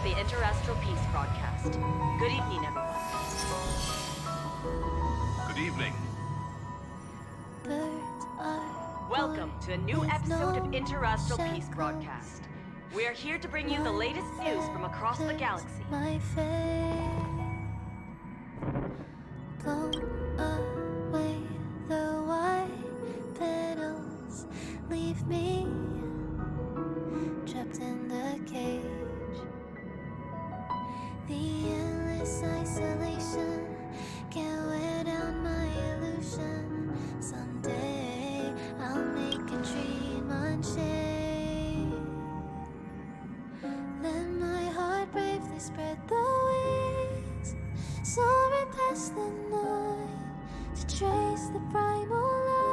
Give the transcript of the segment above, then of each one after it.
to the Interastral Peace broadcast. Good evening, everyone. Good evening. Welcome to a new episode of Interastral Peace broadcast. We are here to bring you the latest news from across the galaxy. Blow away the white petals, leave me trapped in the cage. The endless isolation can't wear down my illusion. Someday I'll make a dream unchained. Let my heart bravely spread the wings, soaring past the night to trace the primal light.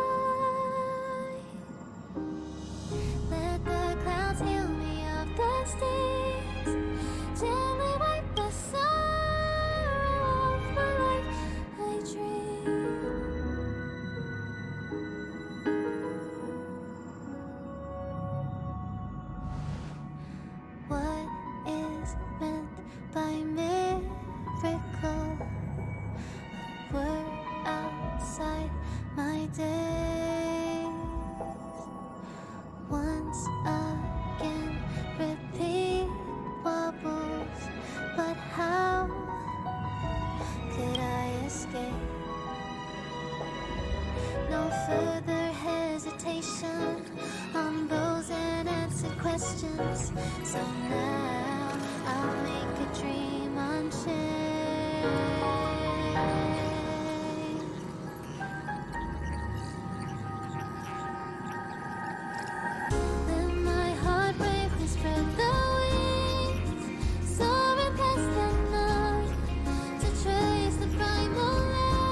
Let the clouds heal me of the stings, gently wipe the sorrow off my life. I dream. What is meant by miracle? We're outside my days. Once again, repeat wobbles, but how could I escape? No further hesitation on those unanswered questions. So now I'll make a dream unchained. Let my heart bravely spread the wings, soaring past the night to trace the primal light.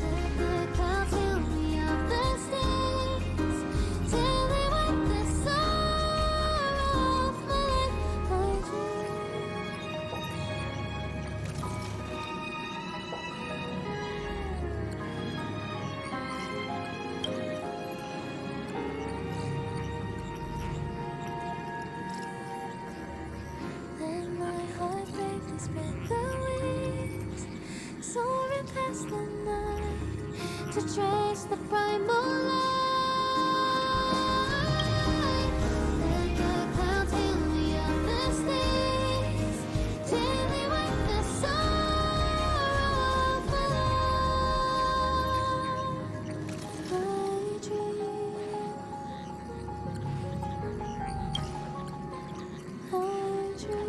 Let the clouds heal me of the stings, till they wipe the sorrow off my life. I Let my heart bravely spread the wings, soaring past the night to trace the primal light. Let the clouds heal me of the stings, gently wipe the sorrow off my life. I dream. I dream.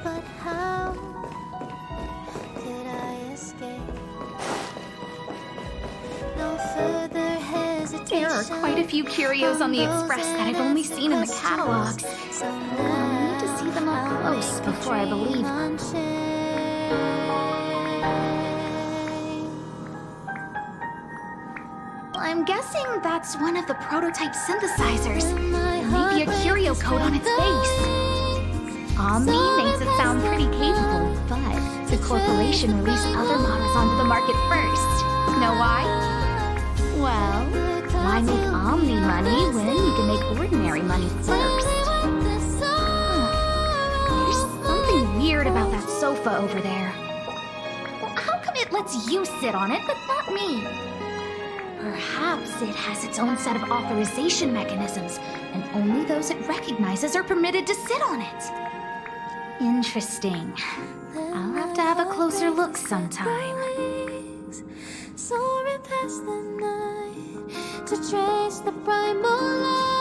But how did I escape? No further hesitation. There are quite a few curios on the Express that I've only seen in the catalogs. I'll need to see them up close before I believe them. I'm guessing that's one of the prototype synthesizers. There may be a curio code on its base. Omni makes it sound pretty capable, but the corporation released other models onto the market first. Know why? Well, why make Omni money when you can make ordinary money first? There's something weird about that sofa over there. How come it lets you sit on it, but not me? Perhaps it has its own set of authorization mechanisms, and only those it recognizes are permitted to sit on it. Interesting. I'll have to have a closer look sometime. Soaring past the night to trace the primal light.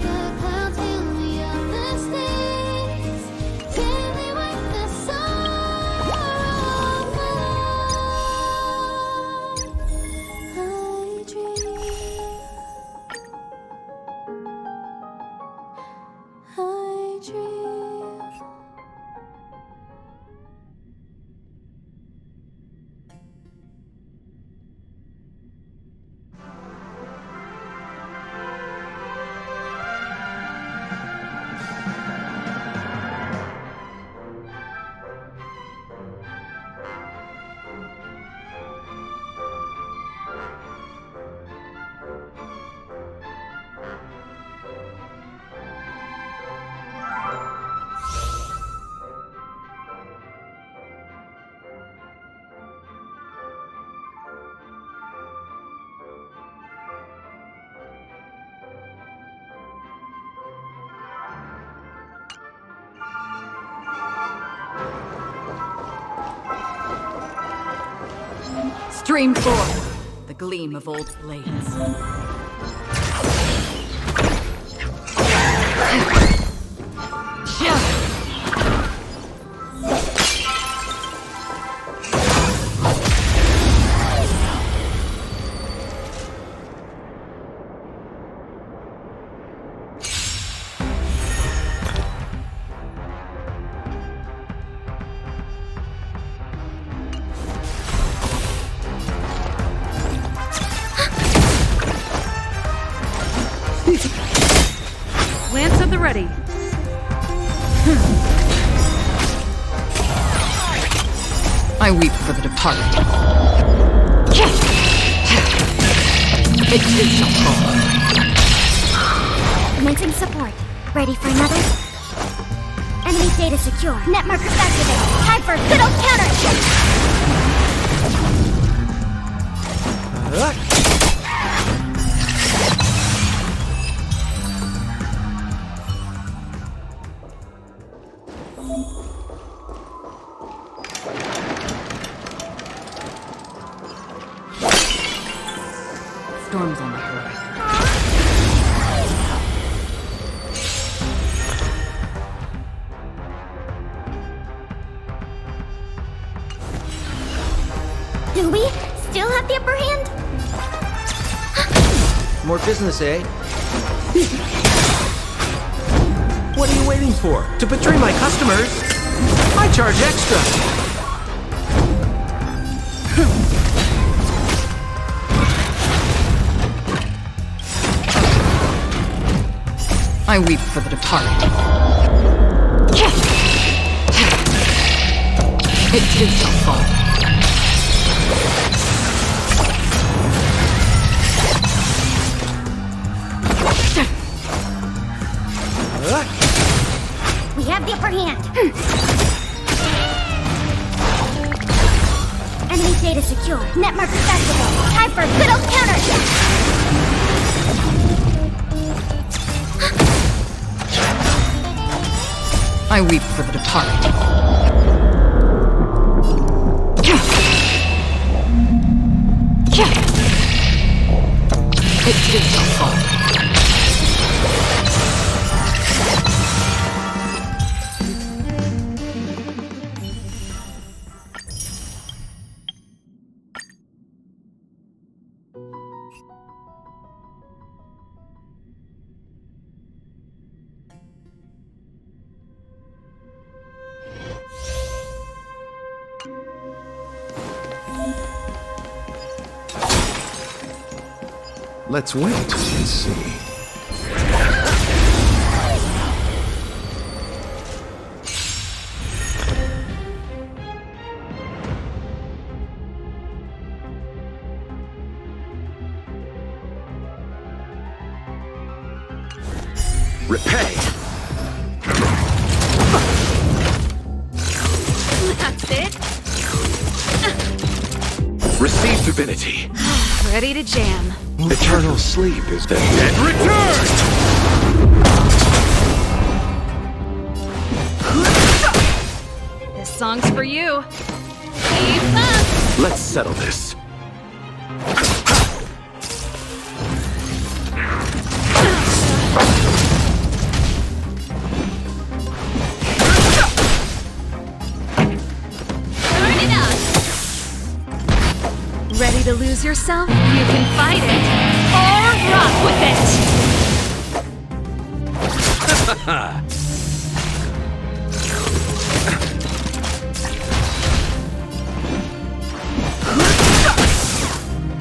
The clouds fill me up the states, till they wipe the sorrow of my life. I dream. I dream. Stream forth the gleam of old blades. Lance at the ready. I weep for the departed. It shall fall. Commencing support. Ready for another? Enemy data secure. Net markers activated. Time for a good old counter! Storm's on the horizon. Do we still have the upper hand? More business, eh? What are you waiting for? To betray my customers? I charge extra. I weep for the departed. It too shall fall. We have the upper hand. Enemy data secure. Net markers activated. Time for a good old counter! I weep for the departed. It too shall fall. Let's wait and see. Repay! That's it? Receive divinity. Ready to jam. Eternal sleep is the dead return! This song's for you. Keep up! Let's settle this. Turn it up! Ready to lose yourself? You can fight it or rock with it!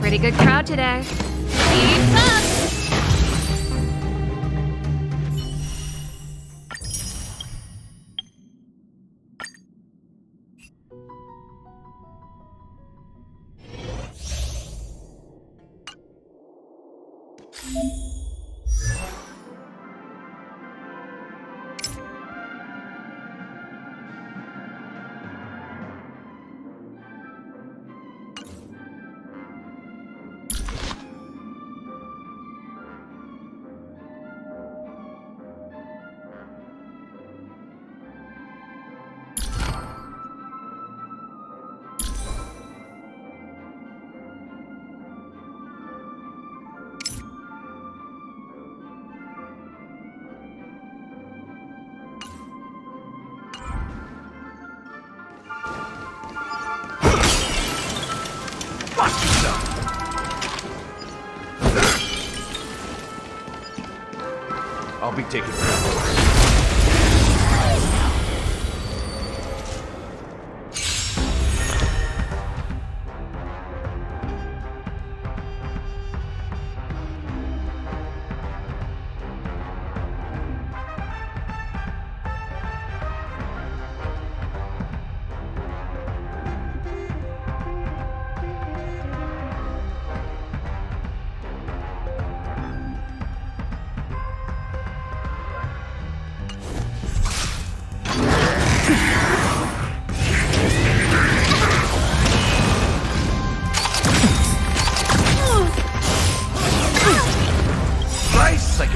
Pretty good crowd today. Keep up! I'll be taking care of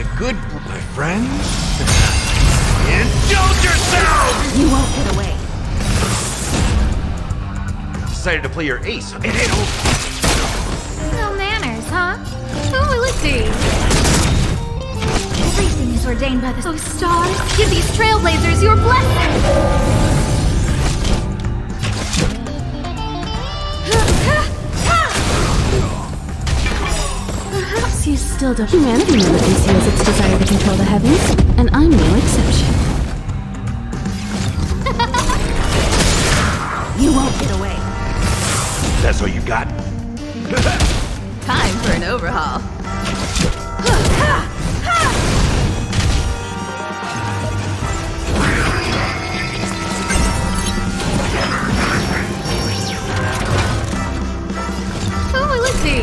a good my friends. Indulge yourselves! You won't get away. Decided to play your ace. It ain't over. No manners, huh? Oh, let's see. Everything is ordained by the stars. Give these trailblazers your blessing. Perhaps you still don't. Humanity never conceals its desire to control the heavens, and I'm no exception. You won't get away. That's all you got? Time for an overhaul. Oh, let's see.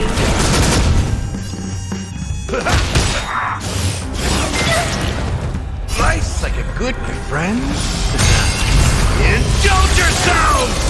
Nice, like a good my friends. Indulge yourselves!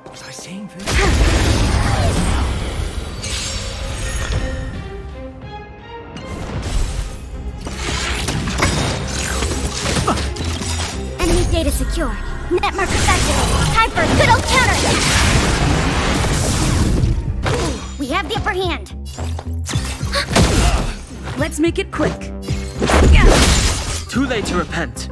Was I saying this? Enemy data secure. Net markers activated. Time for a good old counter. We have the upper hand. Let's make it quick. Too late to repent.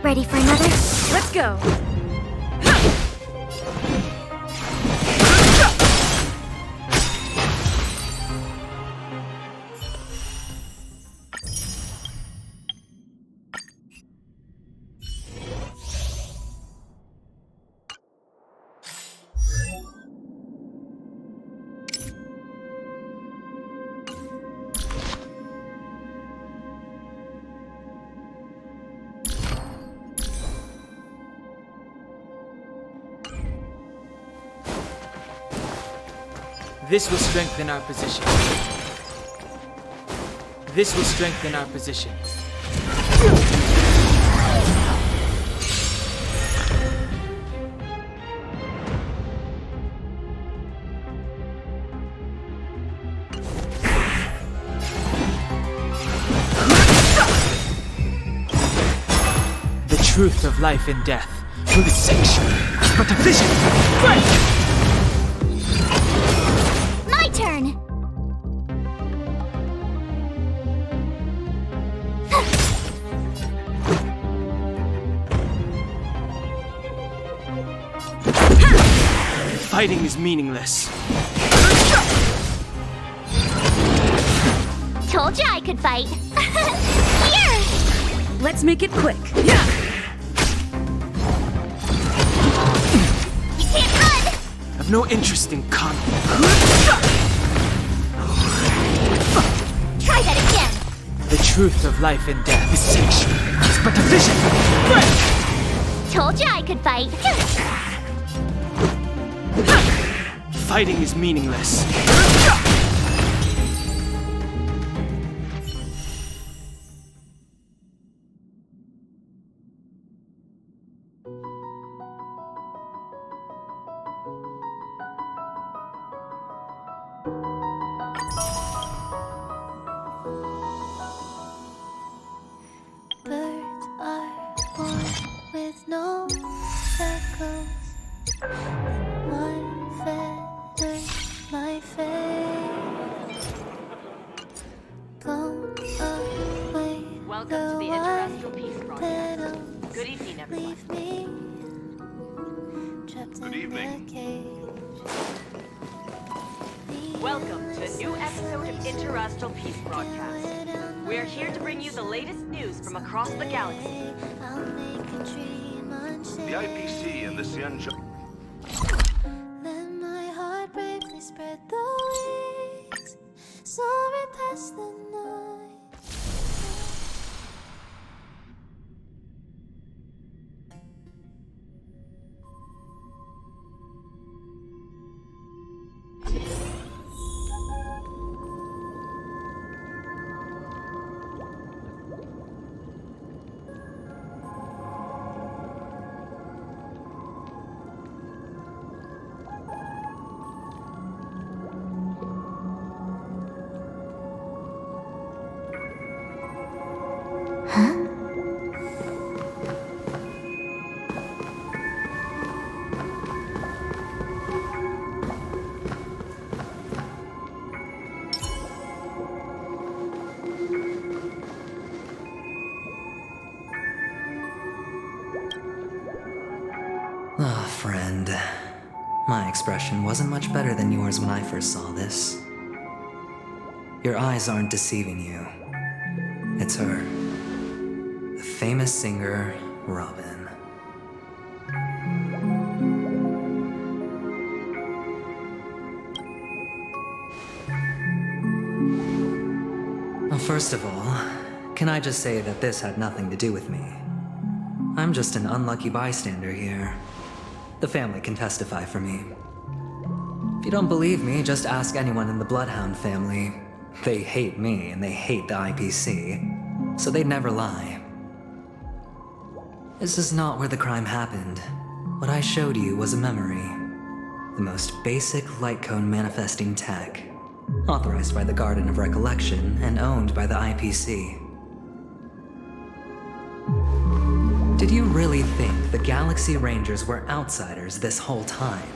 Ready for another? Let's go. This will strengthen our position. This will strengthen our position. The truth of life and death will be sanctuary. But the vision! Break! My turn. Fighting is meaningless. Told you I could fight. Here. Let's make it quick. You can't run. I've no interest in conflict. Try that again. The truth of life and death is sanctuary. It's but a vision. Break! Told you I could fight. Fighting is meaningless. Birds are born with no shackles. One feather, my face. Blown away. Welcome to the Interastral Peace Broadcast. Good evening, everyone. Leave me trapped Good evening. Welcome to a new episode of Interastral Peace Broadcast. We are here to bring you the latest news from across the galaxy. The IPC and the Xianzhou. Let my heart bravely spread the wings, soaring past the night. Ah, friend. My expression wasn't much better than yours when I first saw this. Your eyes aren't deceiving you. It's her. The famous singer, Robin. Well, first of all, can I just say that this had nothing to do with me? I'm just an unlucky bystander here. The family can testify for me. If you don't believe me, just ask anyone in the Bloodhound family. They hate me and they hate the IPC, so they'd never lie. This is not where the crime happened. What I showed you was a memory. The most basic light cone manifesting tech, authorized by the Garden of Recollection and owned by the IPC. Did you really think the Galaxy Rangers were outsiders this whole time?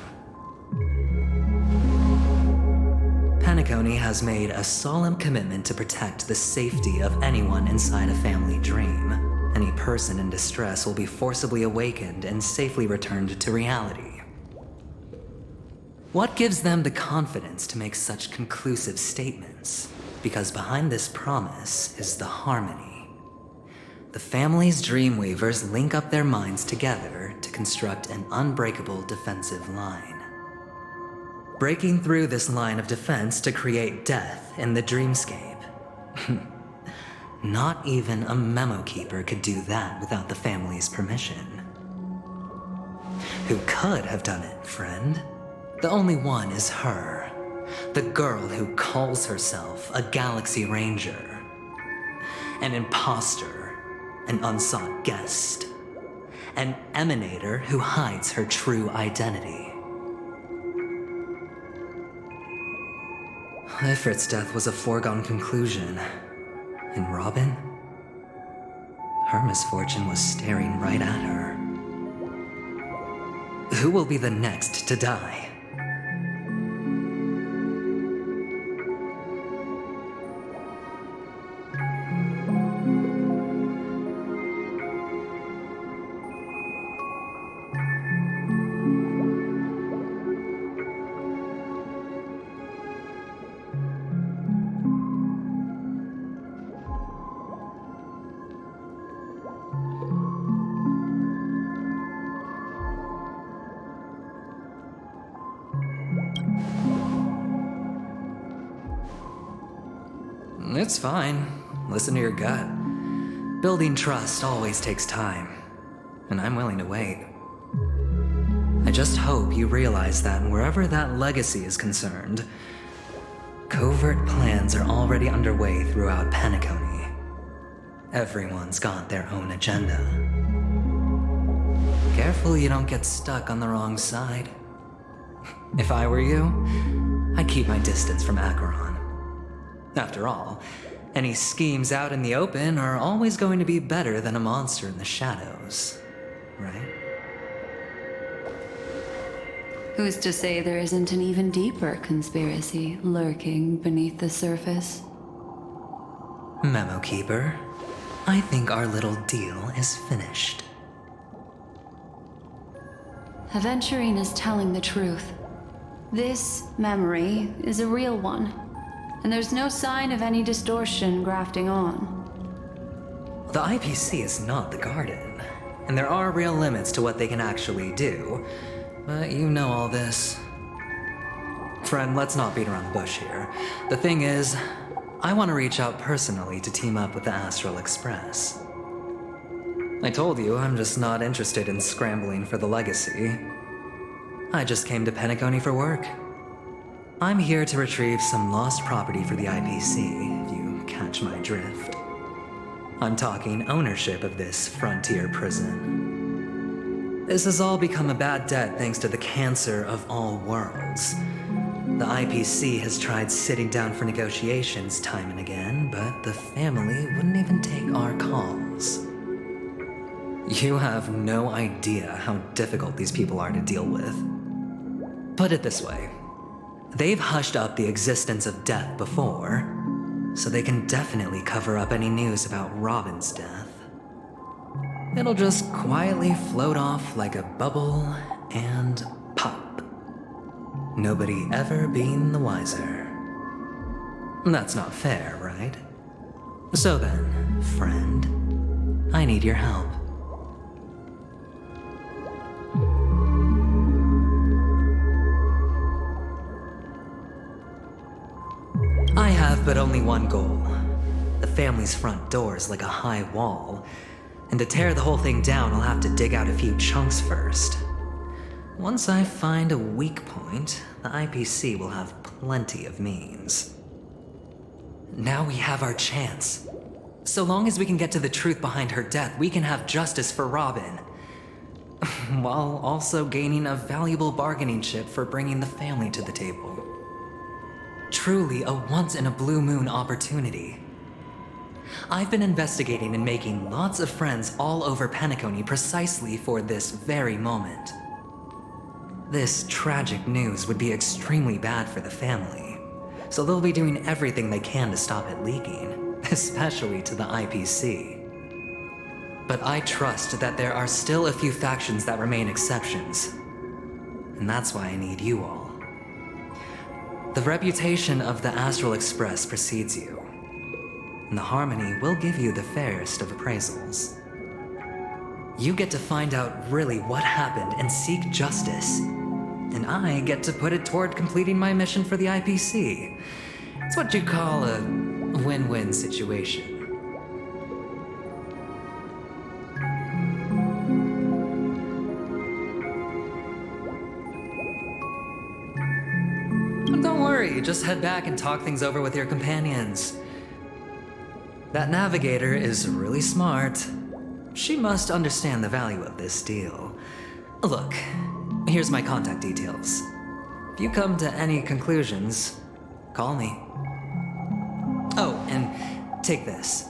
Penacony has made a solemn commitment to protect the safety of anyone inside a family dream. Any person in distress will be forcibly awakened and safely returned to reality. What gives them the confidence to make such conclusive statements? Because behind this promise is the harmony. The family's Dreamweavers link up their minds together to construct an unbreakable defensive line. Breaking through this line of defense to create death in the dreamscape. Not even a memo keeper could do that without the family's permission. Who could have done it, friend? The only one is her. The girl who calls herself a Galaxy Ranger. An imposter. An unsought guest. An emanator who hides her true identity. Ifrit's death was a foregone conclusion. And Robin? Her misfortune was staring right at her. Who will be the next to die? It's fine. Listen to your gut. Building trust always takes time, and I'm willing to wait. I just hope you realize that wherever that legacy is concerned, covert plans are already underway throughout Penacony. Everyone's got their own agenda. Careful you don't get stuck on the wrong side. If I were you, I'd keep my distance from Acheron. After all, any schemes out in the open are always going to be better than a monster in the shadows, right? Who's to say there isn't an even deeper conspiracy lurking beneath the surface? Memo Keeper, I think our little deal is finished. Aventurine is telling the truth. This memory is a real one, and there's no sign of any distortion grafting on. The IPC is not the Garden, and there are real limits to what they can actually do, but you know all this. Friend, let's not beat around the bush here. The thing is, I want to reach out personally to team up with the Astral Express. I told you I'm just not interested in scrambling for the legacy. I just came to Penacony for work. I'm here to retrieve some lost property for the IPC, if you catch my drift. I'm talking ownership of this frontier prison. This has all become a bad debt thanks to the cancer of all worlds. The IPC has tried sitting down for negotiations time and again, but the family wouldn't even take our calls. You have no idea how difficult these people are to deal with. Put it this way. They've hushed up the existence of death before, so they can definitely cover up any news about Robin's death. It'll just quietly float off like a bubble and pop. Nobody ever being the wiser. That's not fair, right? So then, friend, I need your help. I have but only one goal. The family's front door is like a high wall, and to tear the whole thing down, I'll have to dig out a few chunks first. Once I find a weak point, the IPC will have plenty of means. Now we have our chance. So long as we can get to the truth behind her death, we can have justice for Robin. While also gaining a valuable bargaining chip for bringing the family to the table. Truly a once-in-a-blue-moon opportunity. I've been investigating and making lots of friends all over Penacony precisely for this very moment. This tragic news would be extremely bad for the family, so they'll be doing everything they can to stop it leaking, especially to the IPC. But I trust that there are still a few factions that remain exceptions, and that's why I need you all. The reputation of the Astral Express precedes you, and the Harmony will give you the fairest of appraisals. You get to find out really what happened and seek justice, and I get to put it toward completing my mission for the IPC. It's what you'd call a win-win situation. Don't worry, just head back and talk things over with your companions. That navigator is really smart. She must understand the value of this deal. Look, here's my contact details. If you come to any conclusions, call me. Oh, and take this.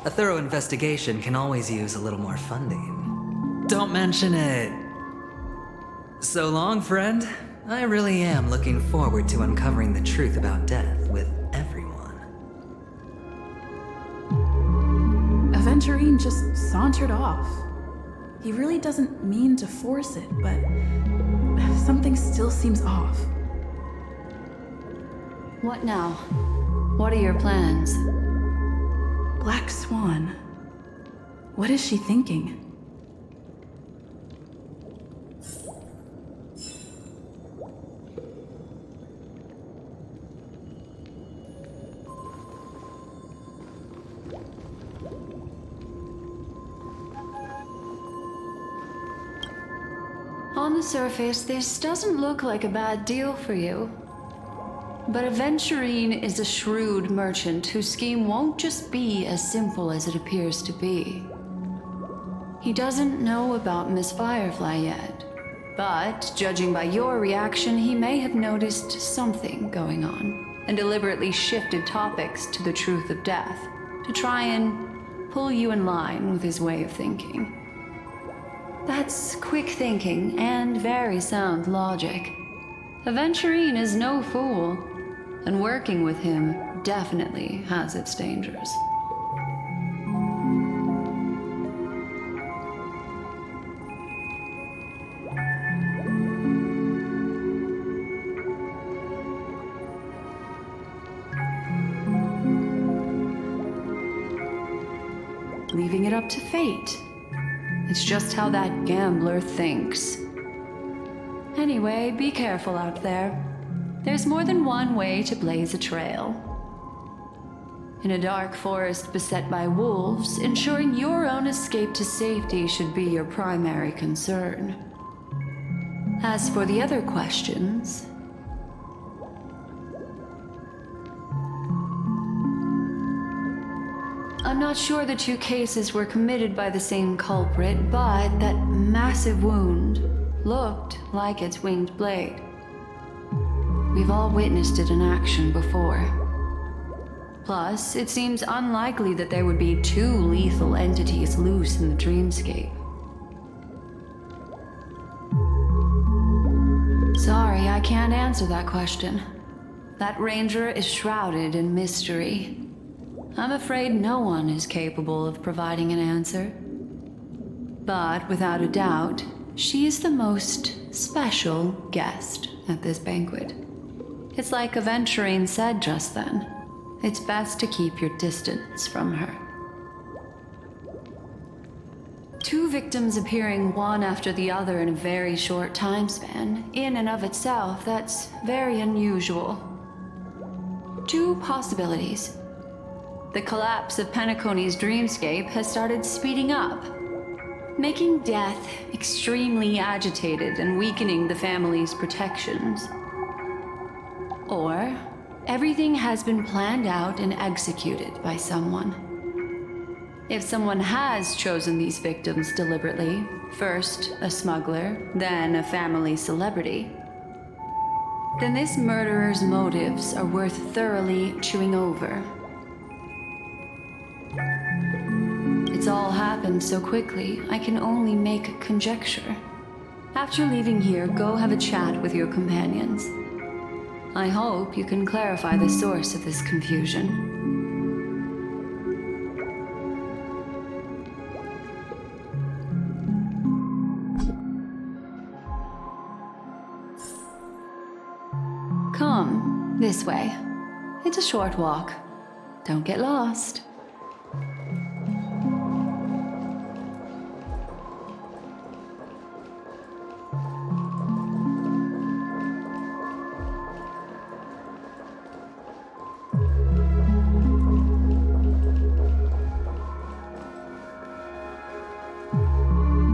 A thorough investigation can always use a little more funding. Don't mention it. So long, friend. I really am looking forward to uncovering the truth about death with everyone. Aventurine just sauntered off. He really doesn't mean to force it, but something still seems off. What now? What are your plans? Black Swan. What is she thinking? On the surface, this doesn't look like a bad deal for you. But Aventurine is a shrewd merchant whose scheme won't just be as simple as it appears to be. He doesn't know about Miss Firefly yet, but judging by your reaction, he may have noticed something going on and deliberately shifted topics to the truth of death to try and pull you in line with his way of thinking. That's quick thinking and very sound logic. Aventurine is no fool, and working with him definitely has its dangers. up to fate. It's just how that gambler thinks. Anyway, be careful out there. There's more than one way to blaze a trail. In a dark forest beset by wolves, ensuring your own escape to safety should be your primary concern. As for the other questions, I'm not sure the two cases were committed by the same culprit, but that massive wound looked like its winged blade. We've all witnessed it in action before. Plus, it seems unlikely that there would be two lethal entities loose in the dreamscape. Sorry, I can't answer that question. That ranger is shrouded in mystery. I'm afraid no one is capable of providing an answer. But without a doubt, she is the most special guest at this banquet. It's like Aventurine said just then. It's best to keep your distance from her. Two victims appearing one after the other in a very short time span, in and of itself, that's very unusual. Two possibilities. The collapse of Penacony's dreamscape has started speeding up, making death extremely agitated and weakening the family's protections. Or everything has been planned out and executed by someone. If someone has chosen these victims deliberately, first a smuggler, then a family celebrity, then this murderer's motives are worth thoroughly chewing over. It's all happened so quickly, I can only make conjecture. After leaving here, go have a chat with your companions. I hope you can clarify the source of this confusion. Come, this way. It's a short walk. Don't get lost.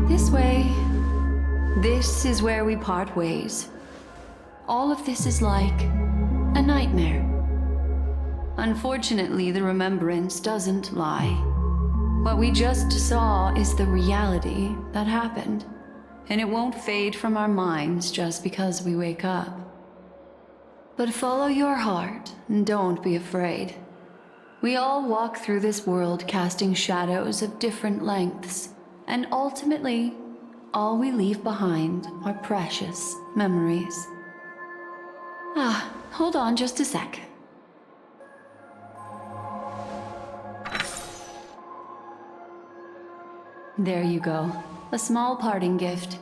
This way. This is where we part ways. All of this is like a nightmare. Unfortunately, the remembrance doesn't lie. What we just saw is the reality that happened, and it won't fade from our minds just because we wake up. But follow your heart and don't be afraid. We all walk through this world casting shadows of different lengths, and ultimately, all we leave behind are precious memories. Hold on just a sec. There you go. A small parting gift.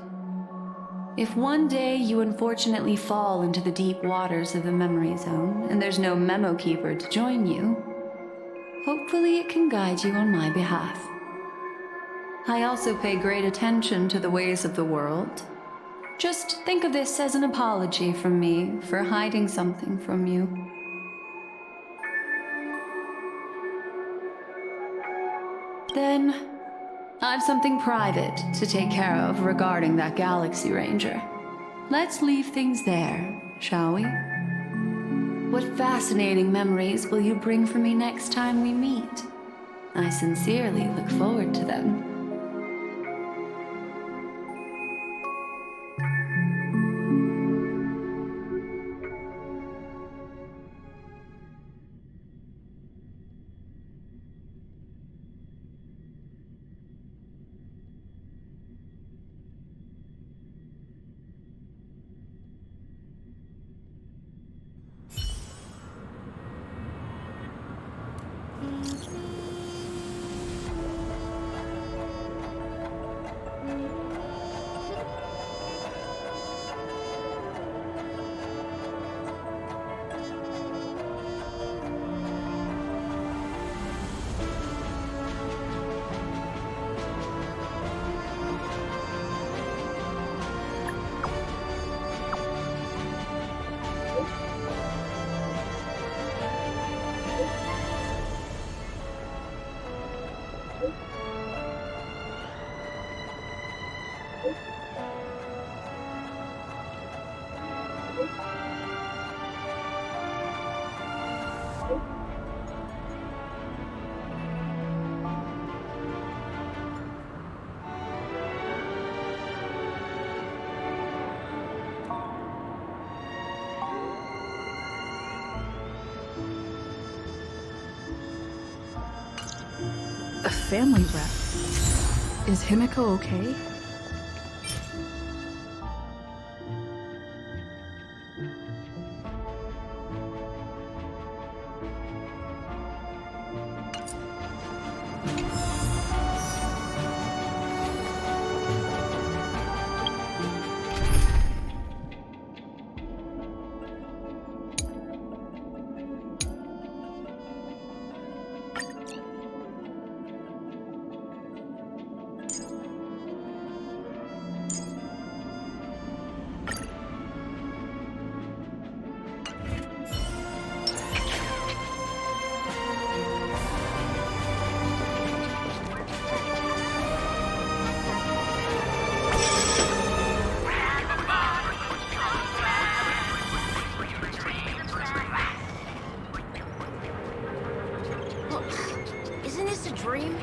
If one day you unfortunately fall into the deep waters of the memory zone and there's no memo keeper to join you, hopefully it can guide you on my behalf. I also pay great attention to the ways of the world. Just think of this as an apology from me for hiding something from you. Then, I've something private to take care of regarding that Galaxy Ranger. Let's leave things there, shall we? What fascinating memories will you bring for me next time we meet? I sincerely look forward to them. family rep. Is Himiko okay? Isn't this a dream?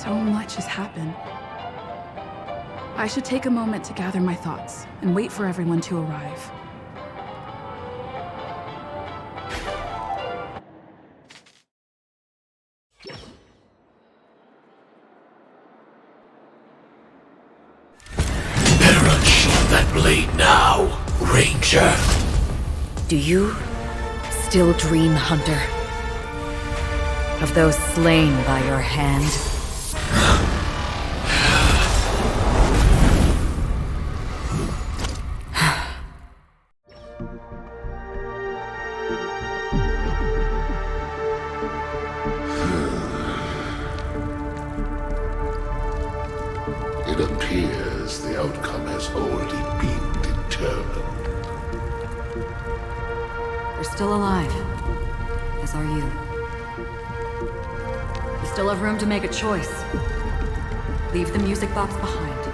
So much has happened. I should take a moment to gather my thoughts and wait for everyone to arrive. blade now, Ranger. Do you still dream, Hunter? Of those slain by your hand? It appears the outcome has already been determined. We're still alive, as are you. You still have room to make a choice. Leave the music box behind,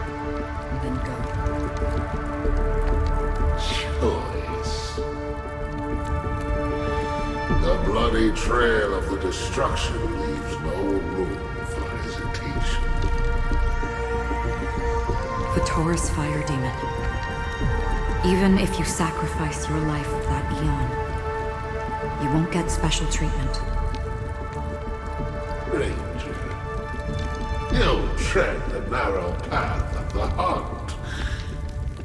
and then go. Choice. The bloody trail of the destruction leaves no room for hesitation. The Taurus Fire Demon. Even if you sacrifice your life for that eon, you won't get special treatment. Ranger, you tread the narrow path of the hunt.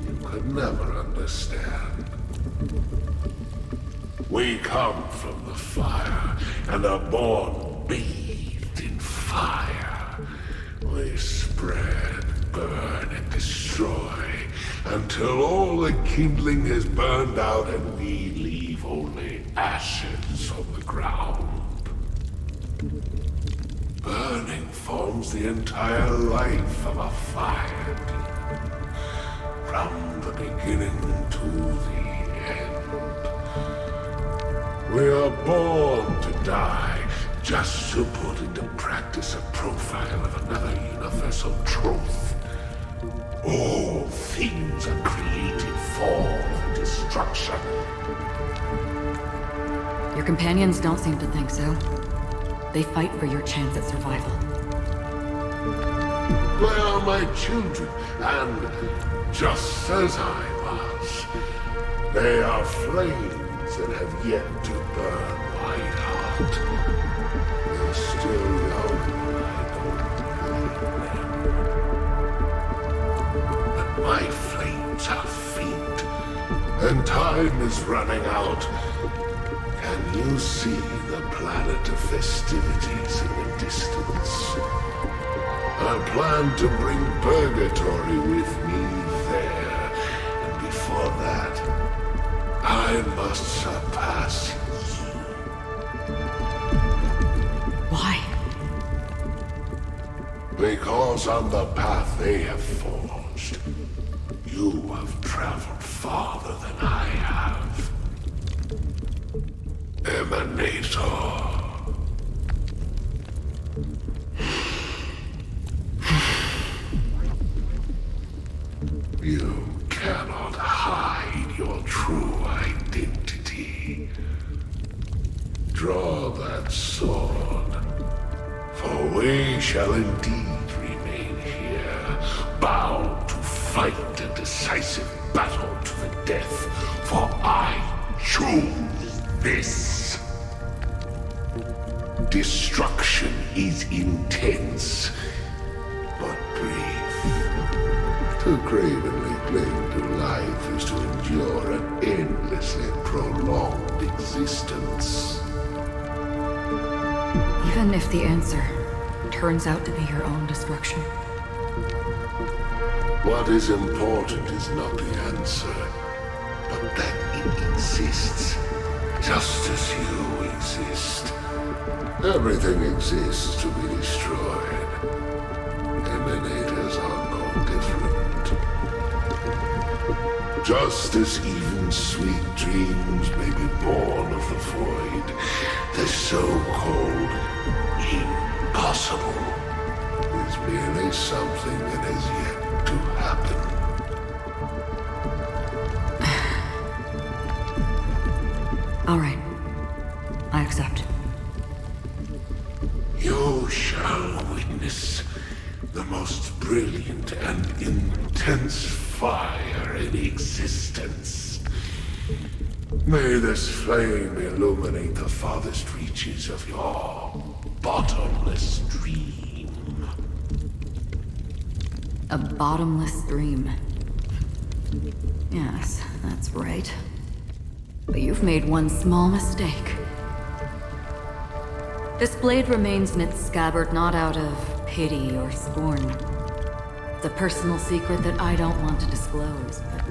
You could never understand. We come from the fire and are born bathed in fire. We spread, burn, and destroy until all the kindling is burned out and we leave only ashes on the ground. Burning forms the entire life of a fire demon, from the beginning to the end. We are born to die just to put into practice a profile of another universal truth. All things are created for destruction. Your companions don't seem to think so. They fight for your chance at survival. They are my children, and just as I was, they are flames that have yet to burn my heart. They're still young, I don't blame them. But my flames are faint, and time is running out. Can you see the planet of festivities in the distance? I plan to bring purgatory with me there, and before that, I must surpass you. Why? Because on the path they have forged, you have traveled farther than I have. Emanator. You cannot hide your true identity. Draw that sword, for we shall indeed remain here, bound to fight a decisive battle to the death, for I choose this. Destruction is intense, but brief. To cravenly cling to life is to endure an endlessly prolonged existence. Even if the answer turns out to be your own destruction. What is important is not the answer, but that it exists, just as you exist. Everything exists to be destroyed. Emanators are no different. Just as even sweet dreams may be born of the void, the so-called impossible is merely something that has yet to happen. All right. I accept. You shall witness the most brilliant and intense fire in existence. May this flame illuminate the farthest reaches of your bottomless dream. A bottomless dream. Yes, that's right. But you've made one small mistake. This blade remains in its scabbard not out of pity or scorn. It's a personal secret that I don't want to disclose, but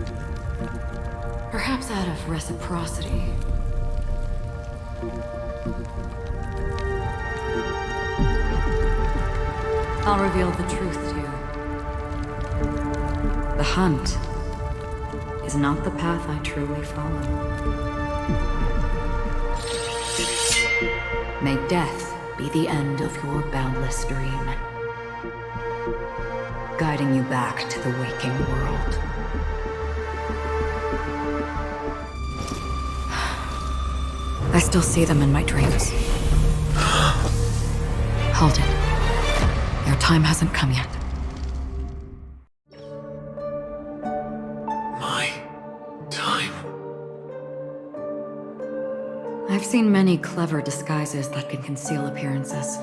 perhaps out of reciprocity. I'll reveal the truth to you. The hunt is not the path I truly follow. May death be the end of your boundless dream, guiding you back to the waking world. I still see them in my dreams. Hold it. Your time hasn't come yet. My time? I've seen many clever disguises that can conceal appearances,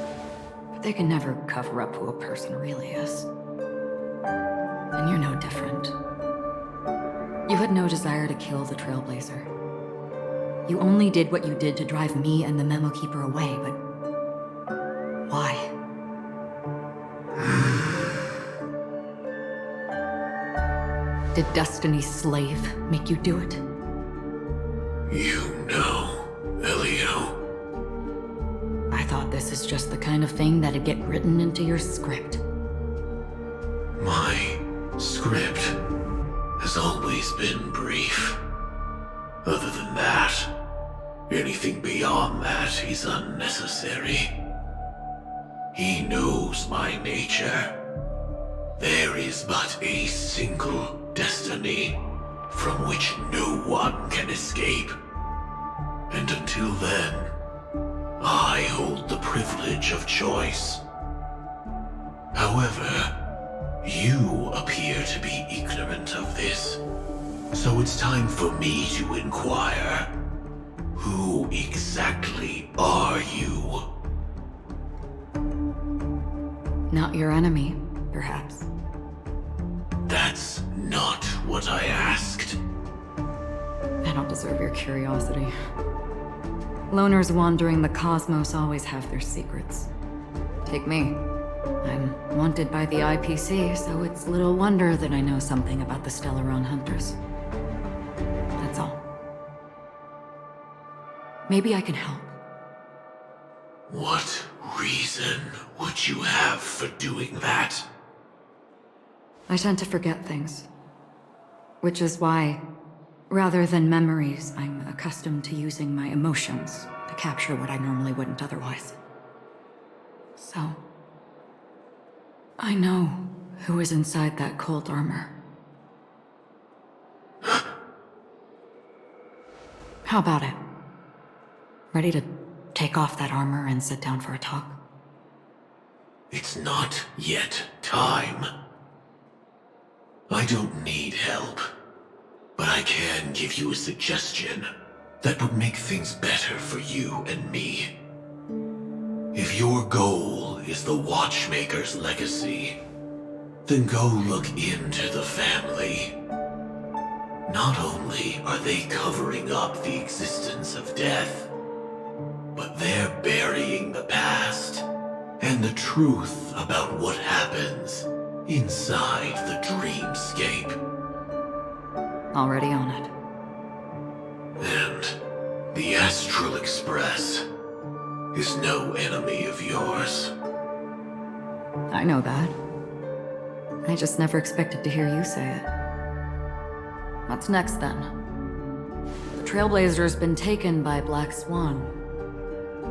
but they can never cover up who a person really is. And you're no different. You had no desire to kill the Trailblazer. You only did what you did to drive me and the Memo Keeper away, but why? Did Destiny's slave make you do it? You know, Elio. I thought this is just the kind of thing that'd get written into your script. My script has always been brief. Other than that, anything beyond that is unnecessary. He knows my nature. There is but a single destiny from which no one can escape. And until then, I hold the privilege of choice. However, you appear to be ignorant of this, so it's time for me to inquire. Who exactly are you? Not your enemy, perhaps. That's not what I asked. I don't deserve your curiosity. Loners wandering the cosmos always have their secrets. Take me. I'm wanted by the IPC, so it's little wonder that I know something about the Stellaron Hunters. That's all. Maybe I can help. What reason would you have for doing that? I tend to forget things. Which is why, rather than memories, I'm accustomed to using my emotions to capture what I normally wouldn't otherwise. So, I know who is inside that cold armor. How about it? Ready to take off that armor and sit down for a talk? It's not yet time. I don't need help, but I can give you a suggestion that would make things better for you and me. If your goal is the Watchmaker's legacy, then go look into the family. Not only are they covering up the existence of death, but they're burying the past and the truth about what happens inside the dreamscape. Already on it. And the Astral Express is no enemy of yours. I know that. I just never expected to hear you say it. What's next, then? The Trailblazer's been taken by Black Swan.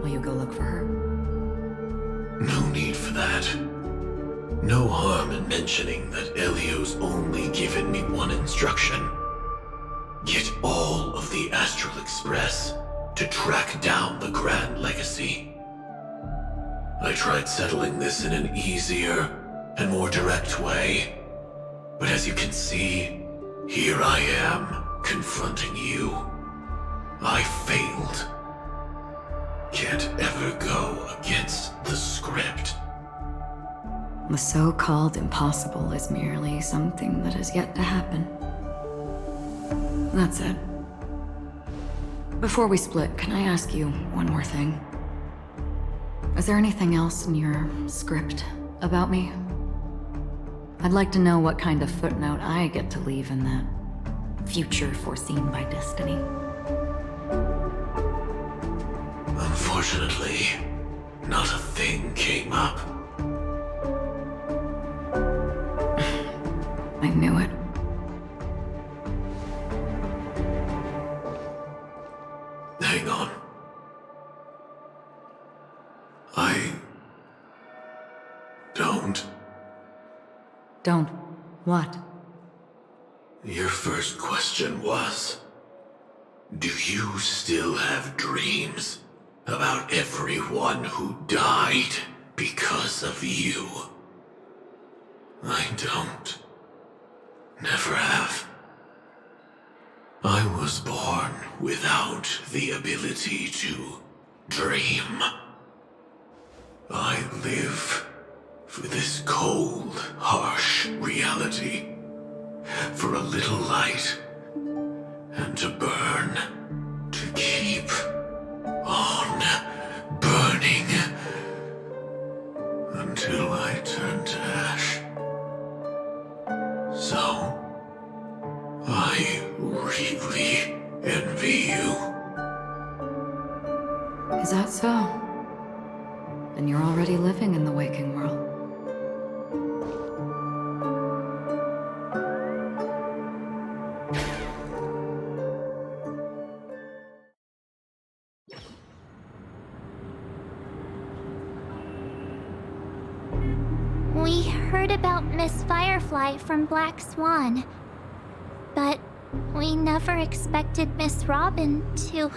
Will you go look for her? No need for that. No harm in mentioning that Elio's only given me one instruction. Get all of the Astral Express to track down the Grand Legacy. I tried settling this in an easier and more direct way, but as you can see, here I am, confronting you. I failed. Can't ever go against the script. The so-called impossible is merely something that has yet to happen. That's it. Before we split, can I ask you one more thing? Is there anything else in your script about me? I'd like to know what kind of footnote I get to leave in that future foreseen by destiny. Unfortunately, not a thing came up. I knew it. Hang on. I don't. Don't. What? Your first question was, do you still have dreams about everyone who died because of you? I don't. Never have. I was born without the ability to dream. I live for this cold, harsh reality, for a little light, and to burn, to keep on burning, until I turn to ash. So, I really envy you. Is that so? Then you're already living in the waking world. We heard about Miss Firefly from Black Swan, but we never expected Miss Robin to...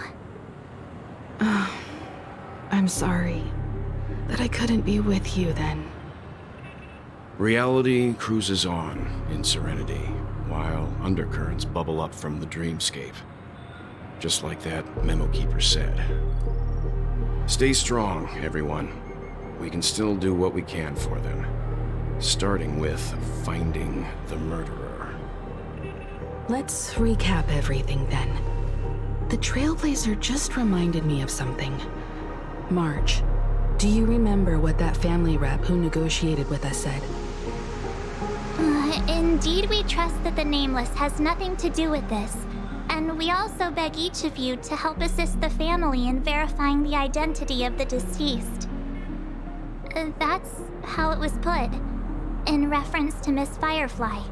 I'm sorry that I couldn't be with you then. Reality cruises on in serenity, while undercurrents bubble up from the dreamscape. Just like that memo keeper said. Stay strong, everyone. We can still do what we can for them. Starting with finding the murderer. Let's recap everything then. The Trailblazer just reminded me of something. Marge, do you remember what that family rep who negotiated with us said? Indeed, we trust that the Nameless has nothing to do with this. And we also beg each of you to help assist the family in verifying the identity of the deceased. That's how it was put, in reference to Miss Firefly.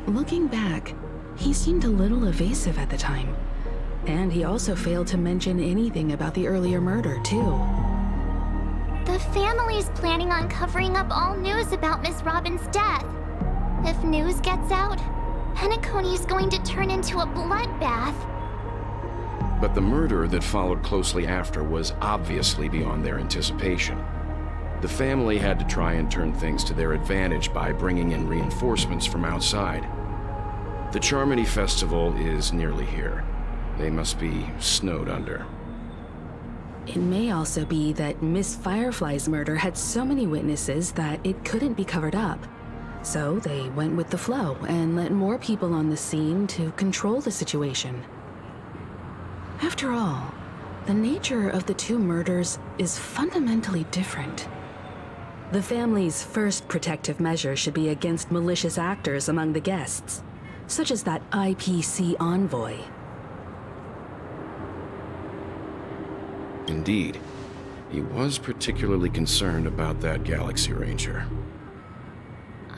Looking back, he seemed a little evasive at the time. And he also failed to mention anything about the earlier murder, too. The family's planning on covering up all news about Miss Robin's death. If news gets out, Penacony's going to turn into a bloodbath. But the murder that followed closely after was obviously beyond their anticipation. The family had to try and turn things to their advantage by bringing in reinforcements from outside. The Charmony Festival is nearly here. They must be snowed under. It may also be that Miss Firefly's murder had so many witnesses that it couldn't be covered up. So they went with the flow and let more people on the scene to control the situation. After all, the nature of the two murders is fundamentally different. The family's first protective measure should be against malicious actors among the guests, such as that IPC envoy. Indeed. He was particularly concerned about that Galaxy Ranger.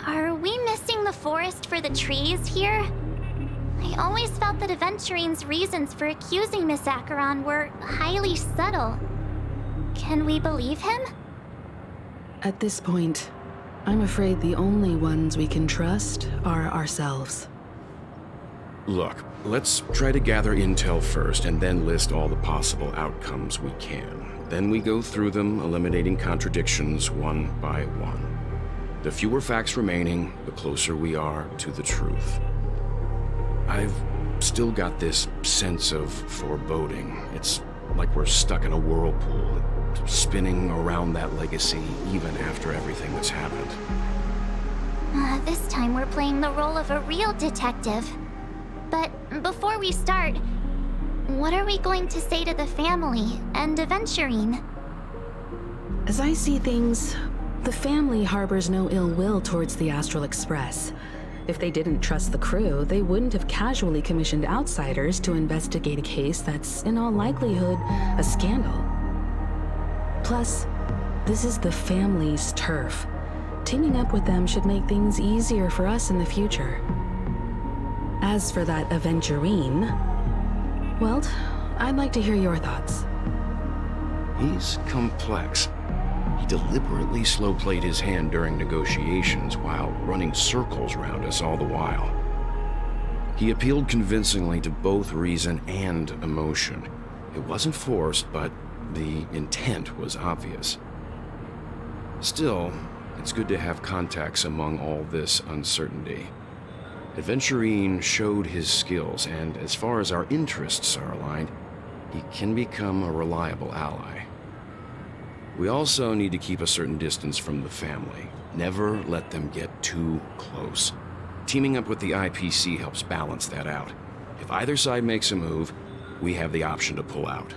Are we missing the forest for the trees here? I always felt that Aventurine's reasons for accusing Miss Acheron were highly subtle. Can we believe him? At this point, I'm afraid the only ones we can trust are ourselves. Look, let's try to gather intel first and then list all the possible outcomes we can. Then we go through them, eliminating contradictions one by one. The fewer facts remaining, the closer we are to the truth. I've still got this sense of foreboding. It's like we're stuck in a whirlpool, spinning around that legacy even after everything that's happened. This time we're playing the role of a real detective. But before we start, what are we going to say to the family and Aventurine? As I see things, the family harbors no ill will towards the Astral Express. If they didn't trust the crew, they wouldn't have casually commissioned outsiders to investigate a case that's, in all likelihood, a scandal. Plus, this is the family's turf. Teaming up with them should make things easier for us in the future. As for that Aventurine, well, I'd like to hear your thoughts. He's complex. He deliberately slow-played his hand during negotiations while running circles around us all the while. He appealed convincingly to both reason and emotion. It wasn't forced, but the intent was obvious. Still, it's good to have contacts among all this uncertainty. Aventurine showed his skills, and as far as our interests are aligned, he can become a reliable ally. We also need to keep a certain distance from the family. Never let them get too close. Teaming up with the IPC helps balance that out. If either side makes a move, we have the option to pull out.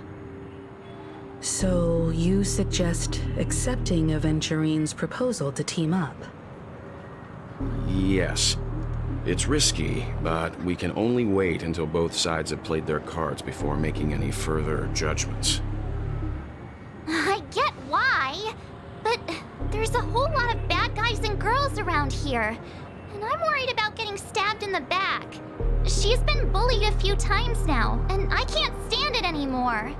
So you suggest accepting Aventurine's proposal to team up? Yes. It's risky, but we can only wait until both sides have played their cards before making any further judgments. I get why, but there's a whole lot of bad guys and girls around here, and I'm worried about getting stabbed in the back. She's been bullied a few times now, and I can't stand it anymore.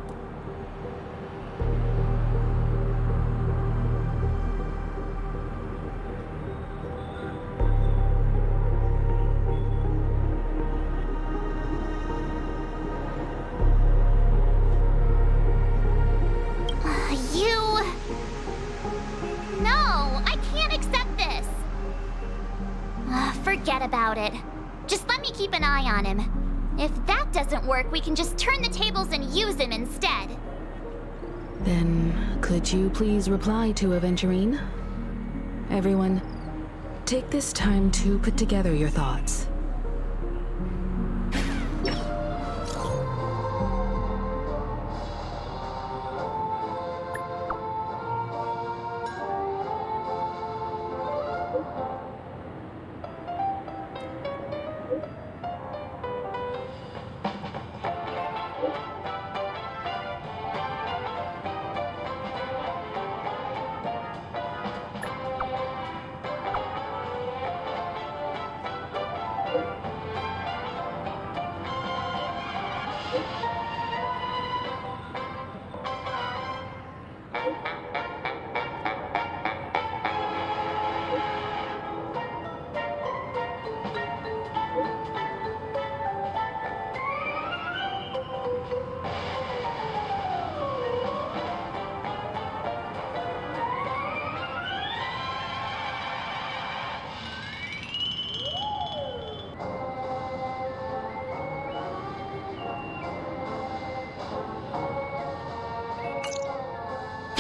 Forget about it. Just let me keep an eye on him. If that doesn't work, we can just turn the tables and use him instead. Then, could you please reply to Aventurine? Everyone, take this time to put together your thoughts.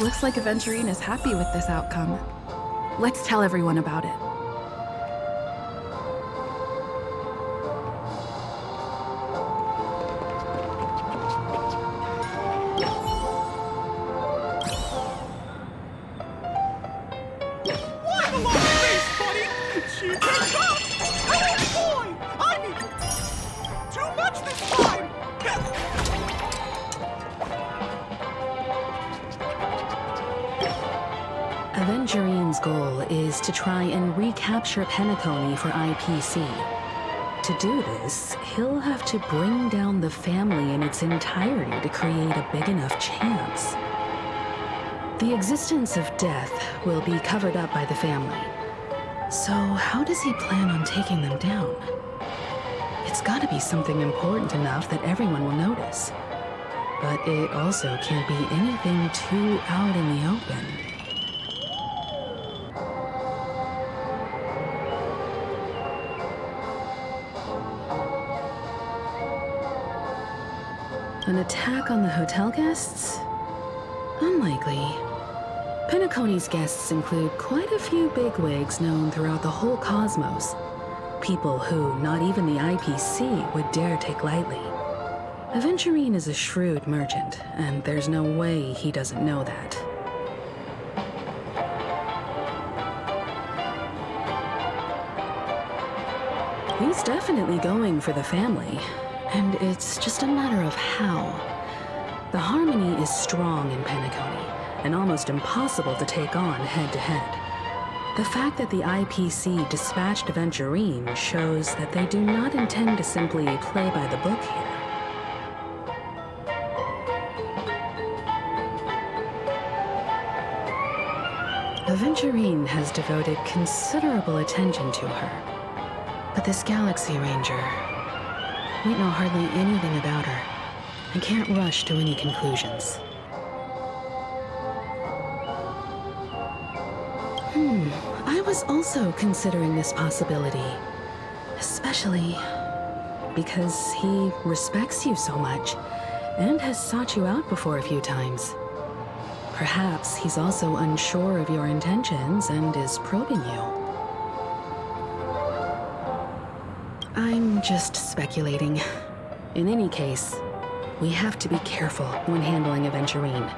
Looks like Aventurine is happy with this outcome. Let's tell everyone about it. Aventurine's goal is to try and recapture Penacony for IPC. To do this, he'll have to bring down the family in its entirety to create a big enough chance. The existence of death will be covered up by the family. So how does he plan on taking them down? It's gotta be something important enough that everyone will notice. But it also can't be anything too out in the open. An attack on the hotel guests? Unlikely. Penacony's guests include quite a few bigwigs known throughout the whole cosmos. people who not even the IPC would dare take lightly. Aventurine is a shrewd merchant, and there's no way he doesn't know that. He's definitely going for the family, and it's just a matter of how. The harmony is strong in Penacony, and almost impossible to take on head-to-head. The fact that the IPC dispatched Aventurine shows that they do not intend to simply play by the book here. Aventurine has devoted considerable attention to her. But this Galaxy Ranger, we know hardly anything about her and can't rush to any conclusions. I was also considering this possibility, especially because he respects you so much and has sought you out before a few times. Perhaps he's also unsure of your intentions and is probing you. I'm just speculating. In any case, we have to be careful when handling Aventurine.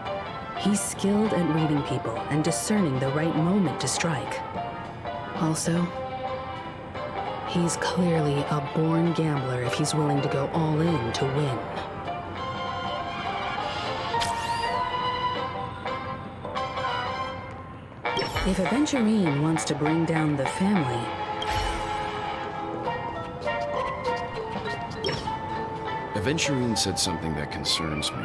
He's skilled at reading people and discerning the right moment to strike. Also, he's clearly a born gambler if he's willing to go all in to win. If Aventurine wants to bring down the family, Aventurine said something that concerns me.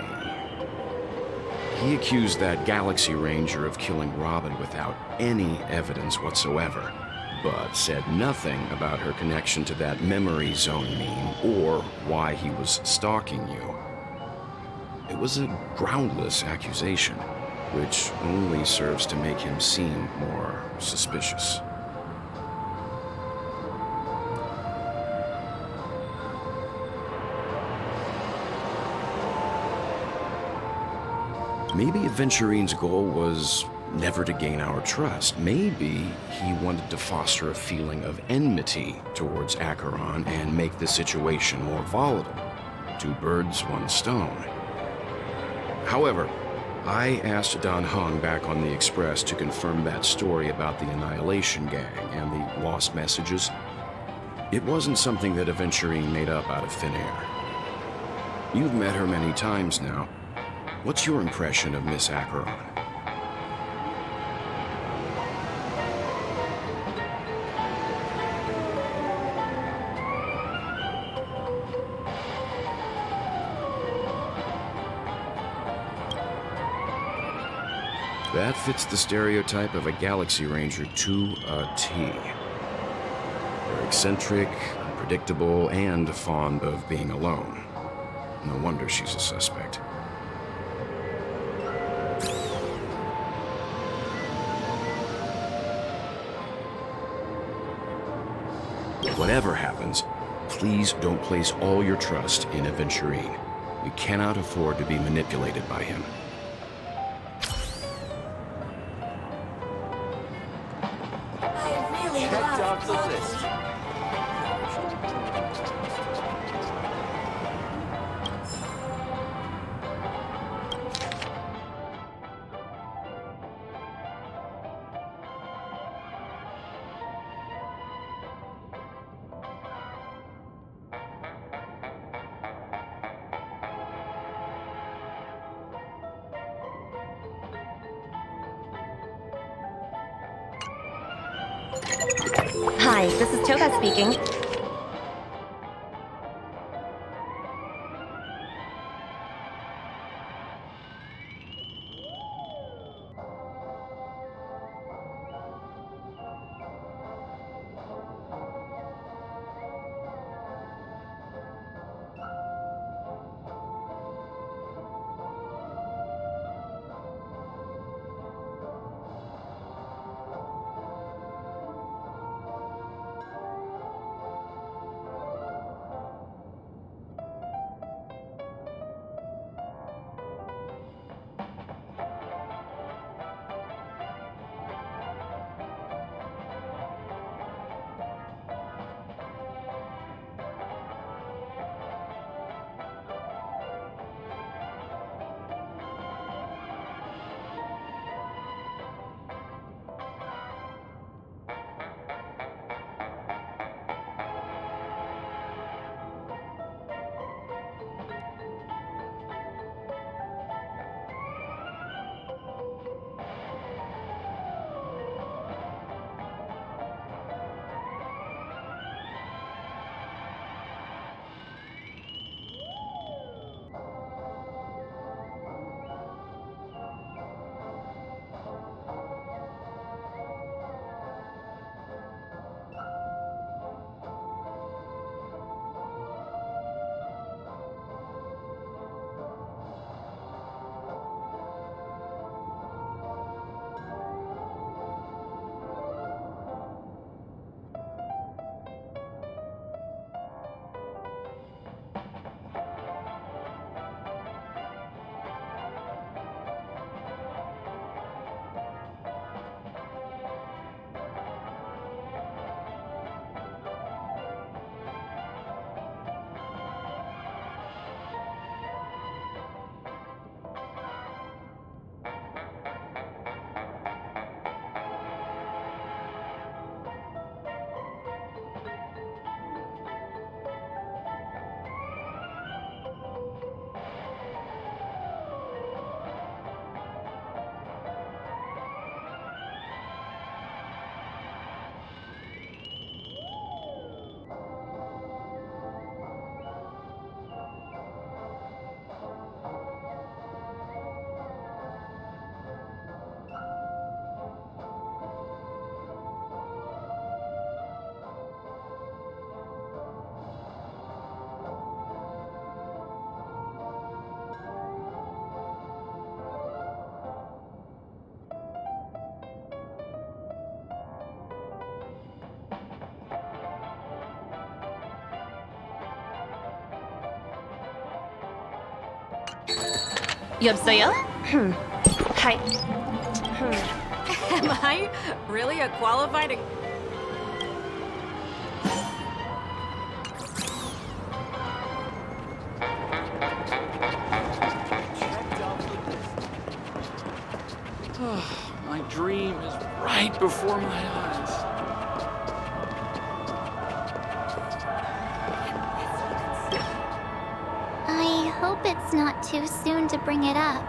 He accused that Galaxy Ranger of killing Robin without any evidence whatsoever, but said nothing about her connection to that memory zone meme or why he was stalking you. It was a groundless accusation, which only serves to make him seem more suspicious. Maybe Aventurine's goal was never to gain our trust. Maybe he wanted to foster a feeling of enmity towards Acheron and make the situation more volatile. Two birds, one stone. However, I asked Don Hung back on the Express to confirm that story about the Annihilation Gang and the lost messages. It wasn't something that Aventurine made up out of thin air. You've met her many times now. What's your impression of Miss Acheron? That fits the stereotype of a Galaxy Ranger to a T. They're eccentric, unpredictable, and fond of being alone. No wonder she's a suspect. Whatever happens, please don't place all your trust in Aventurine. We cannot afford to be manipulated by him. Checked off the list. Hi, this is Toga speaking. 여보세요? Hi. Am I really a qualified... My dream is right before my eyes. I hope it's not too soon to bring it up,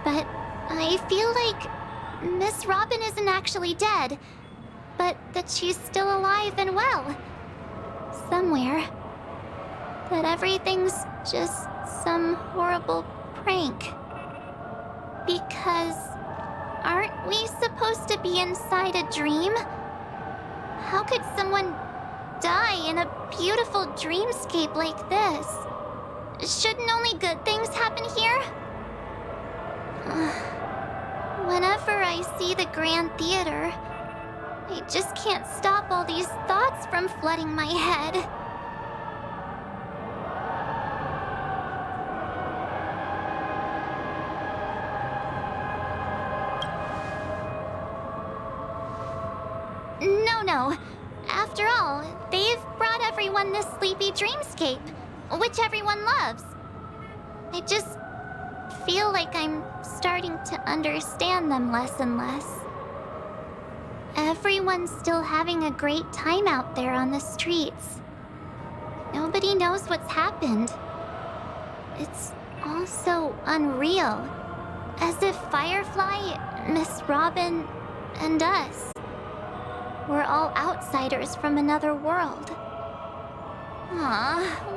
but I feel like Miss Robin isn't actually dead, but that she's still alive and well. Somewhere. That everything's just some horrible prank. Because aren't we supposed to be inside a dream? How could someone die in a beautiful dreamscape like this? Shouldn't only good things happen here? Whenever I see the Grand Theater, I just can't stop all these thoughts from flooding my head. No. After all, they've brought everyone this sleepy dreamscape, which everyone loves. I just feel like I'm starting to understand them less and less. Everyone's still having a great time out there on the streets. Nobody knows what's happened. It's all so unreal. As if Firefly, Miss Robin, and us we're all outsiders from another world. Aww,